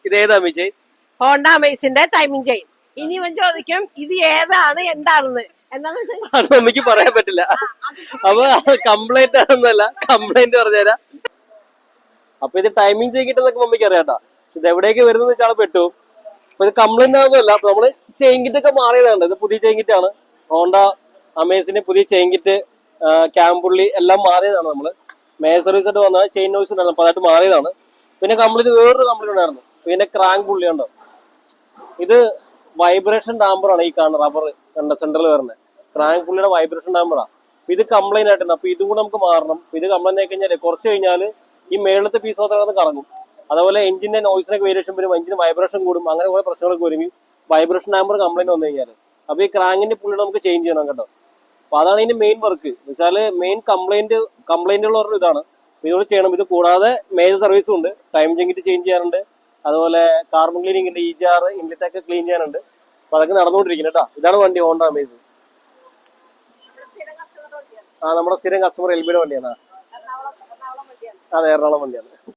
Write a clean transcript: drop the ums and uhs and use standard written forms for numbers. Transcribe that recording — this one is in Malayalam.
ഇത് ഏതാ അമ്മച്ചി? ഹോണ്ട അമേസിന്റെ ടൈമിംഗ് ചെയിൻ. ഇനി ഇവൻ ചോദിക്കും ഇത് ഏതാണ് എന്താണെന്ന്. എന്താന്ന് വെച്ചാൽ അത് നമുക്ക് പറയാൻ പറ്റില്ല. അപ്പൊ കംപ്ലൈന്റ് ആണെന്നല്ല, കംപ്ലൈന്റ് പറഞ്ഞുതരാം. അപ്പൊ ഇത് ടൈമിംഗ് ചെയിൻ കിട്ടുന്നൊക്കെ മമ്മിക്ക് അറിയാട്ടാ. ഇത് എവിടേക്ക് വരുന്നത് വെച്ചാൽ പെട്ടു. അപ്പൊ ഇത് കംപ്ലൈന്റ് ആണെന്നല്ല, അപ്പൊ നമ്മള് ചെയിൻ കിറ്റ് ഒക്കെ മാറിയതാണ്. ഇത് പുതിയ ചെയിൻ കിറ്റ് ആണ്. ഹോണ്ട അമേസിന്റെ പുതിയ ചെയിൻ കിറ്റ്, ക്യാമ്പുള്ളി എല്ലാം മാറിയതാണ്. നമ്മള് മേജർ സർവീസ് ആയിട്ട് വന്നാൽ ചെയിൻ നോയ്സ് ഉണ്ടായിരുന്നു, അപ്പൊ അതായിട്ട് മാറിയതാണ്. പിന്നെ കംപ്ലീറ്റ് വേറൊരു കംപ്ലൈന്റ് ഉണ്ടായിരുന്നു. പിന്നെ ക്രാങ്ക് പുള്ളി ഉണ്ടോ, ഇത് വൈബ്രേഷൻ ഡാമ്പറാണ്. ഈ കാണുന്ന റബ്ബർ കണ്ട സെന്ററിൽ വരുന്നത് ക്രാങ്ക് പുള്ളിയുടെ വൈബ്രേഷൻ ഡാമ്പറാണ്. ഇത് കംപ്ലൈന്റ് ആയിട്ടുണ്ട്. അപ്പൊ ഇതും കൂടെ നമുക്ക് മാറണം. ഇത് കംപ്ലൈന്റ് ആയി കഴിഞ്ഞാൽ കുറച്ച് കഴിഞ്ഞാൽ ഈ മേളത്തെ പീസ് മാത്രം കറങ്ങും. അതുപോലെ എഞ്ചിന്റെ നോയ്സിനൊക്കെ വേരിയേഷൻ വരും, എഞ്ചിന് വൈബ്രേഷൻ കൂടും, അങ്ങനെ കുറെ പ്രശ്നങ്ങളൊക്കെ വരും ഈ വൈബ്രേഷൻ ഡാമ്പർ കംപ്ലൈന്റ് വന്നു കഴിഞ്ഞാൽ. അപ്പൊ ഈ ക്രാങ്കിന്റെ പുള്ളിയുടെ നമുക്ക് ചേഞ്ച് ചെയ്യണം കേട്ടോ. അപ്പൊ അതാണ് ഇതിന്റെ മെയിൻ വർക്ക്. എന്ന് വെച്ചാൽ മെയിൻ കംപ്ലൈന്റുകൾ പറഞ്ഞ ഇതാണ്. ഇതുകൂടെ ചെയ്യണം. ഇത് കൂടാതെ മേജർ സർവീസും ഉണ്ട്. ടൈം ജെങ്കിറ്റ് ചേഞ്ച് ചെയ്യാറുണ്ട്. അതുപോലെ കാർബൺ ക്ലീനിങ് ഉണ്ട്, EGR ഇൻലെറ്റൊക്കെ ക്ലീൻ ചെയ്യാനുണ്ട്. അപ്പൊ അതൊക്കെ നടന്നുകൊണ്ടിരിക്കുന്നത് കേട്ടോ. ഇതാണ് വണ്ടി ഹോണ്ട അമേസ്. നമ്മുടെ സ്ഥിരം കസ്റ്റമർ LBയുടെ വണ്ടിയാണ്. അതെ, എറണാകുളം വണ്ടിയാണ്.